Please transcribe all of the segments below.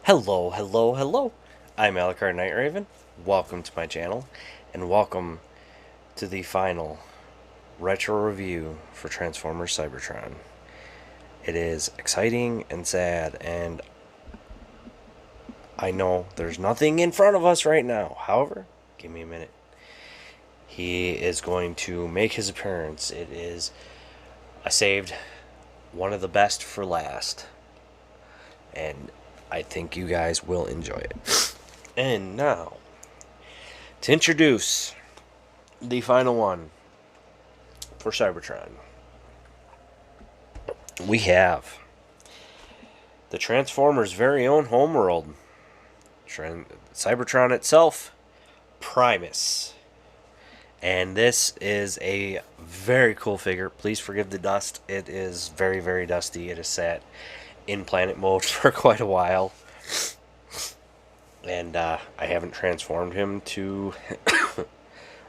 Hello, hello, hello. I'm Alucard Night Raven. Welcome to my channel, and welcome to the final retro review for Transformers Cybertron. It is exciting and sad, and I know there's nothing in front of us right now. However, give me a minute. He is going to make his appearance. I saved one of the best for last, and I think you guys will enjoy it. And now, to introduce the final one for Cybertron, we have the Transformers' very own homeworld, Cybertron itself, Primus. And this is a very cool figure. Please forgive the dust. It is very, very dusty. It has sat in planet mode for quite a while. And I haven't transformed him to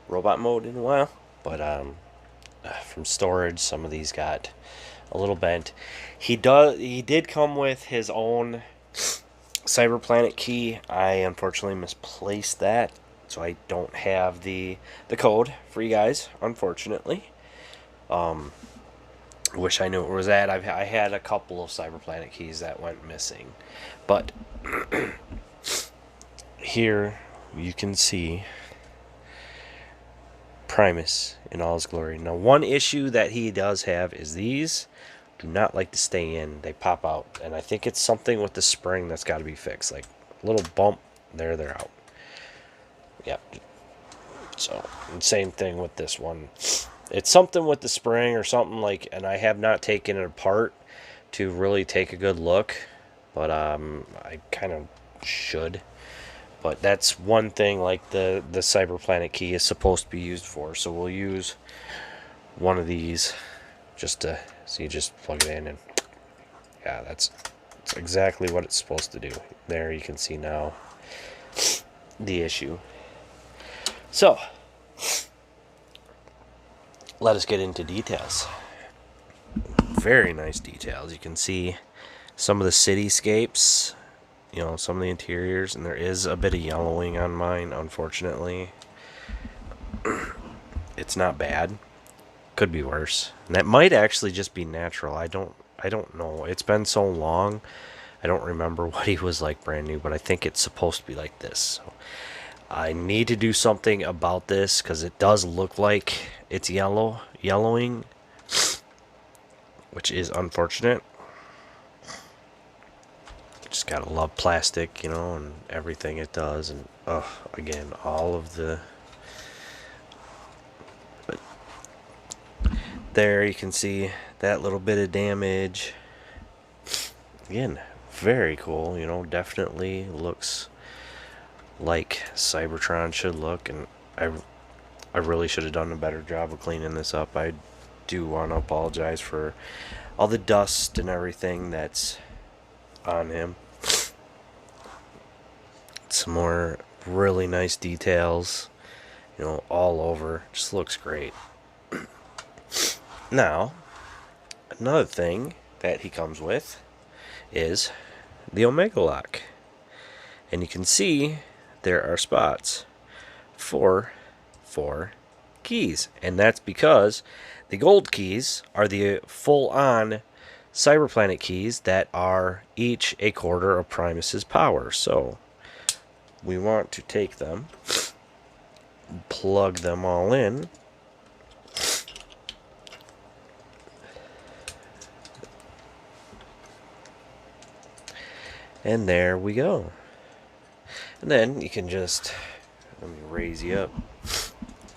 robot mode in a while. But from storage, some of these got a little bent. He did come with his own Cyberplanet key. I unfortunately misplaced that, so I don't have the code for you guys, unfortunately. Wish I knew where it was at. I had a couple of Cyberplanet keys that went missing. But here you can see Primus in all his glory. Now, one issue that he does have is these do not like to stay in. They pop out. And I think it's something with the spring that's got to be fixed. Like a little bump, there they're out. Yep. So, same thing with this one. It's something with the spring or something like, and I have not taken it apart to really take a good look, but I kind of should. But that's one thing like the Cyberplanet key is supposed to be used for. So we'll use one of these just to see, just plug it in, and yeah, that's exactly what it's supposed to do. There you can see now the issue. So, let us get into details. Very nice details. You can see some of the cityscapes, you know, some of the interiors, and there is a bit of yellowing on mine, unfortunately. It's not bad. Could be worse. And that might actually just be natural. I don't know. It's been so long. I don't remember what he was like brand new, but I think it's supposed to be like this. So I need to do something about this because it does look like it's yellowing, which is unfortunate. Just gotta love plastic, you know, and everything it does. And again, all of the, but there you can see that little bit of damage. Again, very cool, you know, definitely looks like Cybertron should look, and I really should have done a better job of cleaning this up. I do want to apologize for all the dust and everything that's on him. Some more really nice details, you know, all over. Just looks great. Now, another thing that he comes with is the Omega Lock. And you can see there are spots for 4 keys, and that's because the gold keys are the full-on Cyberplanet keys that are each a quarter of Primus's power. So we want to take them, plug them all in, and there we go. And then you can just, let me raise you up,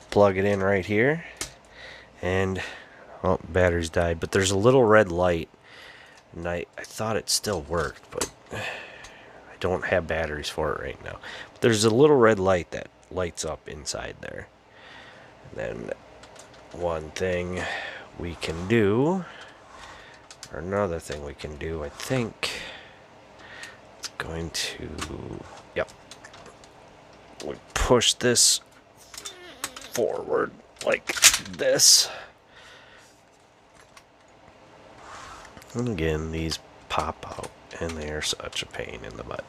plug it in right here, and oh, batteries died, but there's a little red light, and I thought it still worked, but I don't have batteries for it right now. But there's a little red light that lights up inside there. And then one thing we can do, or another thing we can do, I think it's going to, yep, we push this forward like this. And again, these pop out. And they are such a pain in the butt.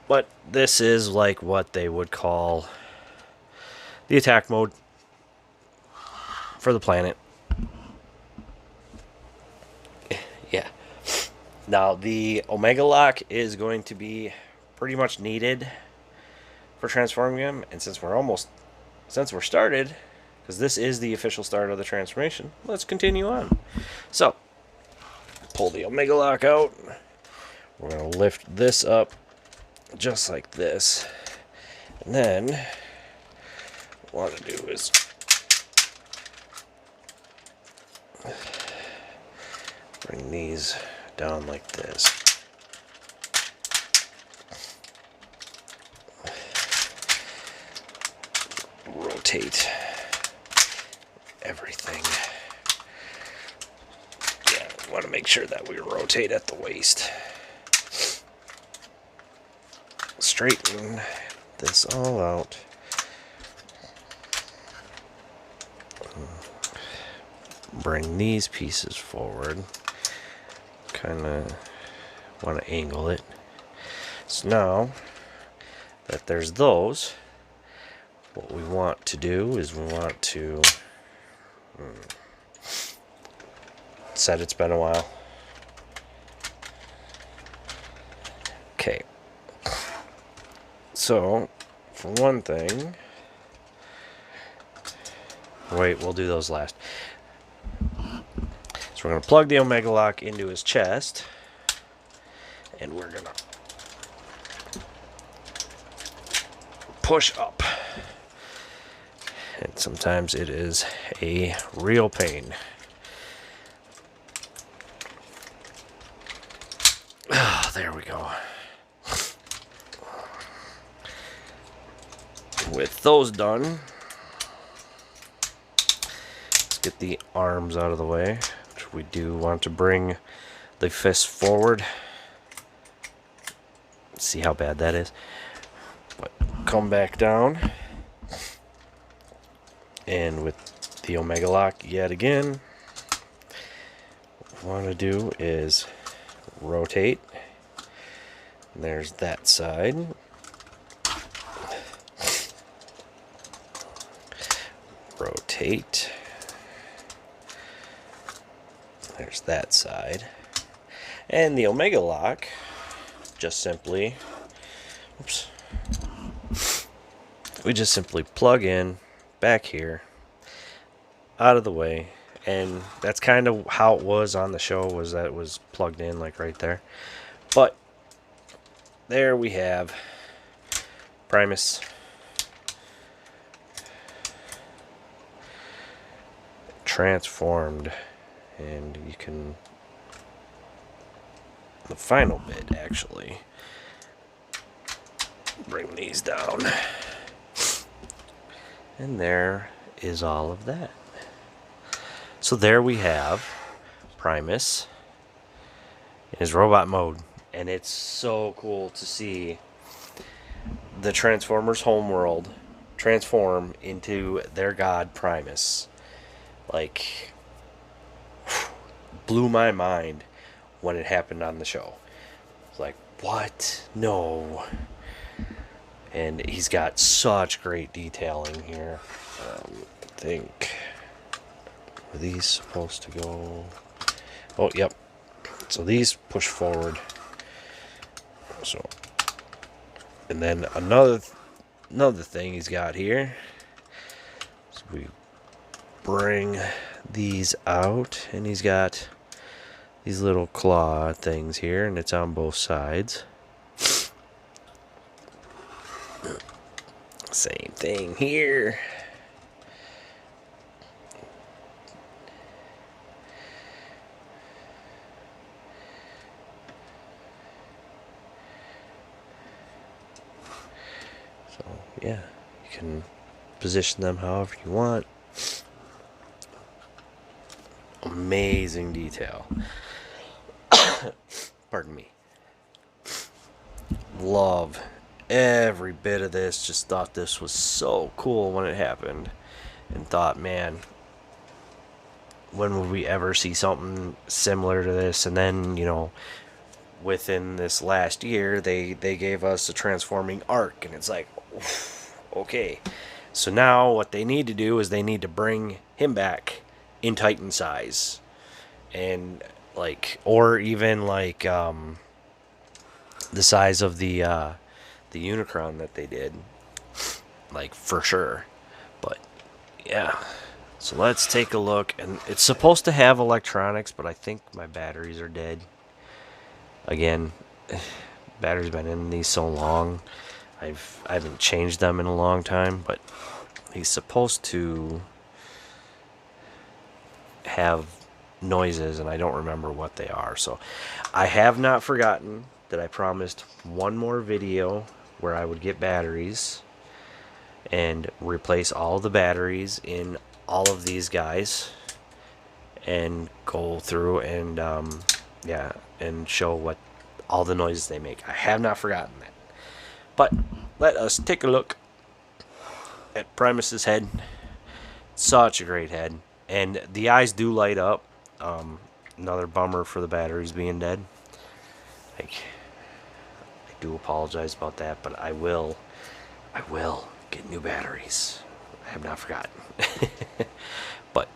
But this is like what they would call the attack mode for the planet. Yeah. Now, the Omega Lock is going to be pretty much needed for transforming him. And since we're started, because this is the official start of the transformation, let's continue on. So, pull the Omega Lock out. We're going to lift this up just like this. And then, what I want to do is bring these down like this. Rotate everything. Yeah, we want to make sure that we rotate at the waist. Straighten this all out. Bring these pieces forward. Kind of want to angle it. So now that there's those, what we want to do is we want to said it's been a while. Okay. So, for one thing, wait, we'll do those last. So we're going to plug the Omega Lock into his chest, and we're going to push up. And sometimes it is a real pain. Ah, there we go. With those done, let's get the arms out of the way. Which we do want to bring the fist forward. See how bad that is. But come back down. And with the Omega Lock yet again, what we want to do is rotate. And there's that side. Rotate. There's that side. And the Omega Lock just simply, oops, we just simply plug in back here, out of the way. And that's kind of how it was on the show, was that it was plugged in like right there. But there we have Primus. Transformed. And you can, the final bit actually, bring these down. And there is all of that. So there we have Primus in his robot mode. And it's so cool to see the Transformers homeworld transform into their god Primus. Like, blew my mind when it happened on the show. It's like, what? No. And he's got such great detailing here. I think, are these supposed to go? Oh, yep. So these push forward. So, and then another thing he's got here. So we bring these out, and he's got these little claw things here, and it's on both sides. Same thing here. So yeah, you can position them however you want. Amazing detail. Pardon me. Love every bit of this. Just thought this was so cool when it happened. And thought, man, when would we ever see something similar to this? And then, you know, within this last year, they gave us a transforming arc, and it's like, oof, okay. So now what they need to do is they need to bring him back in Titan size, and like, or even like the size of the Unicron that they did, like, for sure. But yeah, so let's take a look. And it's supposed to have electronics, but I think my batteries are dead. Again, batteries been in these so long. I haven't changed them in a long time, but he's supposed to have noises, and I don't remember what they are. So I have not forgotten that I promised one more video where I would get batteries and replace all the batteries in all of these guys and go through and yeah, and show what all the noises they make. I have not forgotten that. But let us take a look at Primus's head. Such a great head, and the eyes do light up. Another bummer for the batteries being dead. Like, I do apologize about that, but I will get new batteries. I have not forgotten. But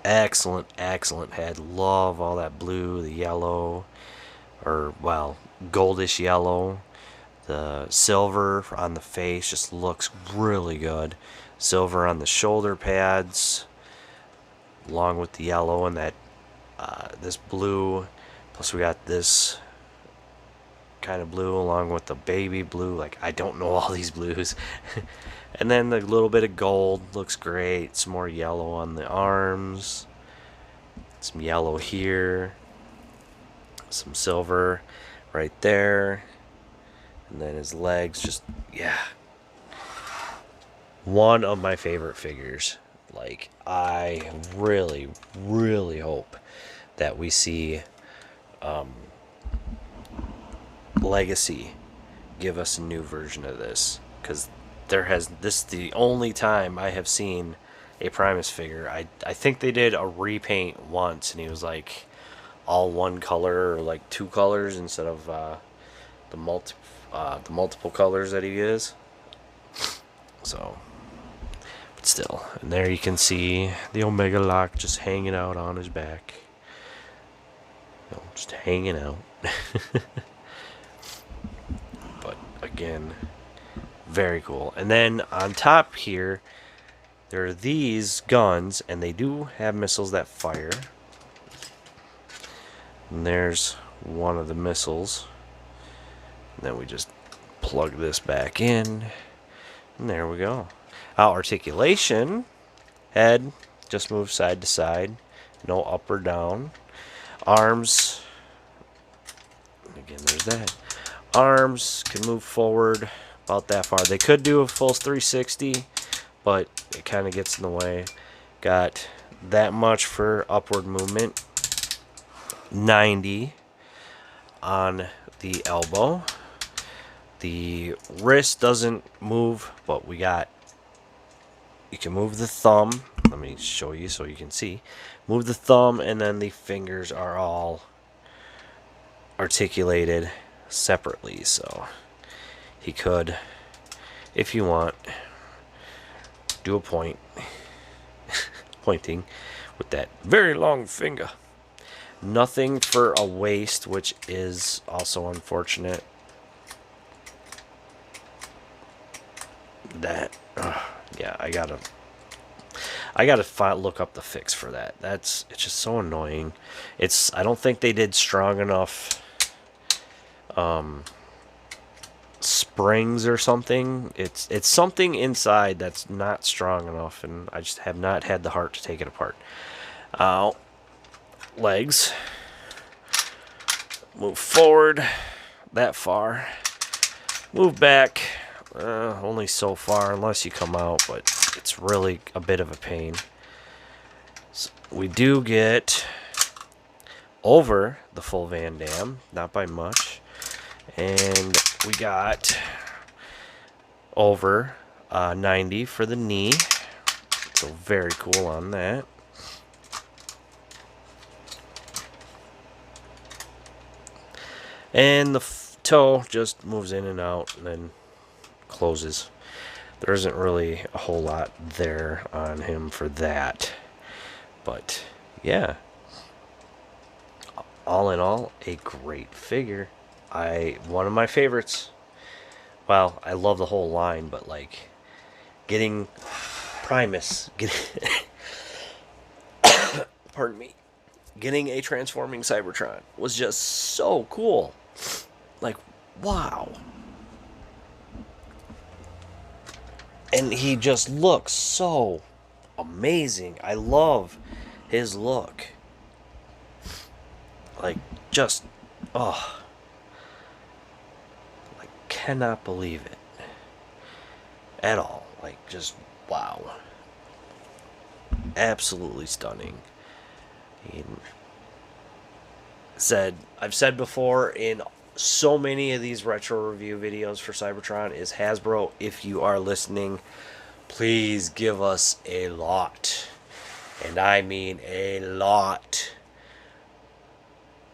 excellent head. Love all that blue, the yellow, or, well, goldish yellow. The silver on the face just looks really good. Silver on the shoulder pads, along with the yellow and that this blue. Plus we got this kind of blue along with the baby blue. Like, I don't know all these blues. And then the little bit of gold looks great. Some more yellow on the arms. Some yellow here. Some silver right there. And then his legs, just, yeah. One of my favorite figures. Like, I really hope that we see Legacy give us a new version of this. Because this is the only time I have seen a Primus figure. I think they did a repaint once, and he was like all one color or like two colors instead of the multiple colors that he is. So, but still, and there you can see the Omega Lock just hanging out on his back. Just hanging out. But again, very cool. And then on top here, there are these guns, and they do have missiles that fire. And there's one of the missiles. And then we just plug this back in, and there we go. Articulation, head just moves side to side, no up or down. Arms, again, there's that. Arms can move forward about that far. They could do a full 360, but it kind of gets in the way. Got that much for upward movement. 90 on the elbow. The wrist doesn't move, but you can move the thumb. Let me show you so you can see. Move the thumb, and then the fingers are all articulated separately. So he could, if you want, do a pointing with that very long finger. Nothing for a waist, which is also unfortunate. That, yeah, I gotta look up the fix for that. It's just so annoying. I don't think they did strong enough springs or something. It's something inside that's not strong enough, and I just have not had the heart to take it apart. Legs. Move forward that far. Move back. Only so far, unless you come out, but it's really a bit of a pain. So we do get over the full Van Damme, not by much, and we got over 90 for the knee, so very cool on that. And the toe just moves in and out and then closes. There isn't really a whole lot there on him for that. But yeah, all in all, a great figure. One of my favorites. Well, I love the whole line, but like getting Primus, pardon me, getting a transforming Cybertron was just so cool. Like, wow. And he just looks so amazing. I love his look. Like, just, oh, I cannot believe it at all. Like, just, wow. Absolutely stunning. I've said before in so many of these retro review videos for Cybertron is Hasbro, if you are listening, please give us a lot, and I mean a lot,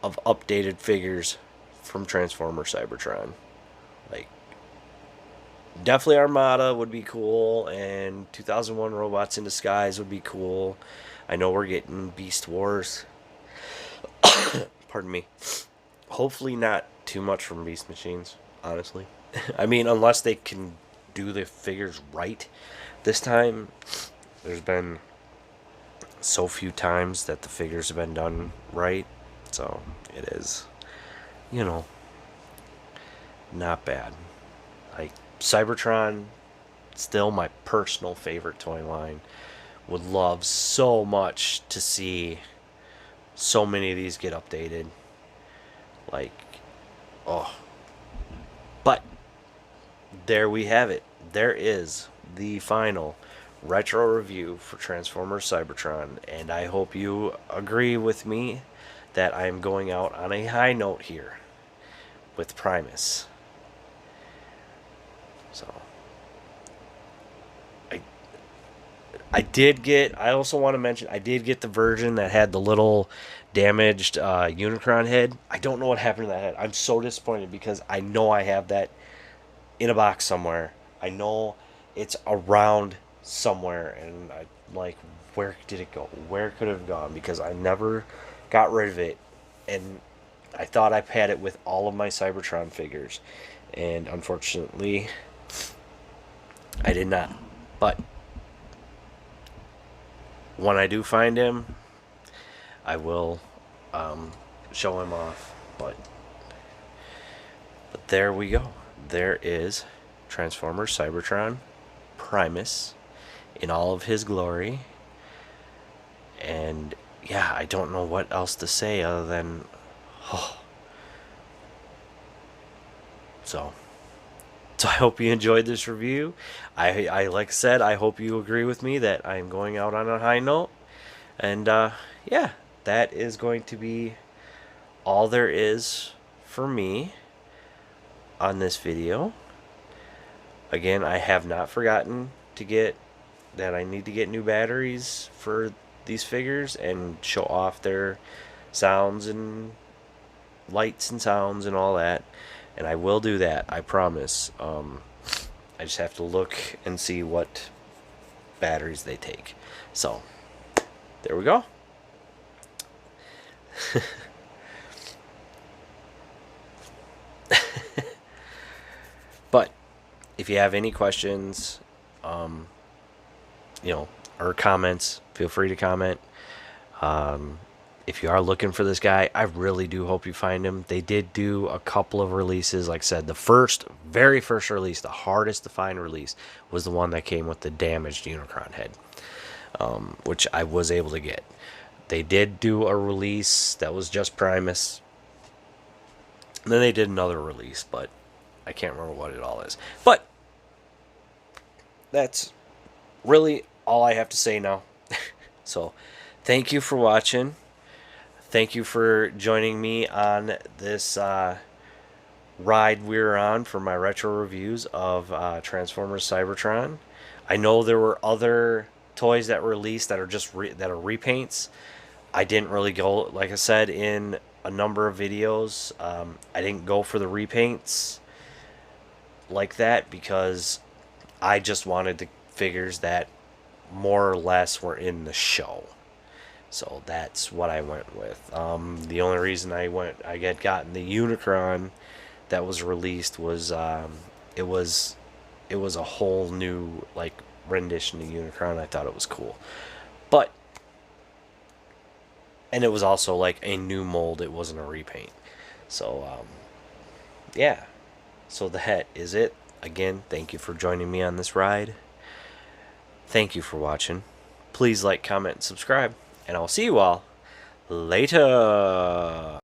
of updated figures from Transformer Cybertron. Like, definitely Armada would be cool, and 2001 Robots in Disguise would be cool. I know we're getting Beast Wars. Pardon me. Hopefully not too much from Beast Machines, honestly. I mean, unless they can do the figures right. This time, there's been so few times that the figures have been done right. So, it is, not bad. Like, Cybertron, still my personal favorite toy line. Would love so much to see so many of these get updated. Like, oh. But there we have it. There is the final retro review for Transformers Cybertron, and I hope you agree with me that I'm going out on a high note here with Primus. So I also want to mention, I did get the version that had the little damaged Unicron head. I don't know what happened to that head. I'm so disappointed because I know I have that in a box somewhere. I know it's around somewhere, and I like, where did it go? Where could it have gone? Because I never got rid of it, and I thought I had it with all of my Cybertron figures, and unfortunately, I did not. But when I do find him, I will show him off. But there we go. There is Transformers Cybertron Primus in all of his glory. And yeah, I don't know what else to say other than, oh. So I hope you enjoyed this review. I like I said, I hope you agree with me that I'm going out on a high note. And yeah, that is going to be all there is for me on this video. Again, I have not forgotten to get that I need to get new batteries for these figures and show off their sounds and lights and sounds and all that. And I will do that, I promise. I just have to look and see what batteries they take. So, there we go. But if you have any questions, or comments, feel free to comment. If you are looking for this guy, I really do hope you find him. They did do a couple of releases. Like I said, the very first release, the hardest to find release, was the one that came with the damaged Unicron head, which I was able to get. They did do a release that was just Primus. And then they did another release, but I can't remember what it all is. But that's really all I have to say now. So, thank you for watching. Thank you for joining me on this ride we're on for my retro reviews of Transformers Cybertron. I know there were other toys that were released that are just that are repaints. I didn't really go, like I said, in a number of videos. I didn't go for the repaints like that because I just wanted the figures that more or less were in the show. So that's what I went with. The only reason I had gotten the Unicron that was released was it was it was a whole new like rendition of Unicron. I thought it was cool, but and it was also like a new mold. It wasn't a repaint. So yeah. So that is it. Again, thank you for joining me on this ride. Thank you for watching. Please like, comment, and subscribe. And I'll see you all later.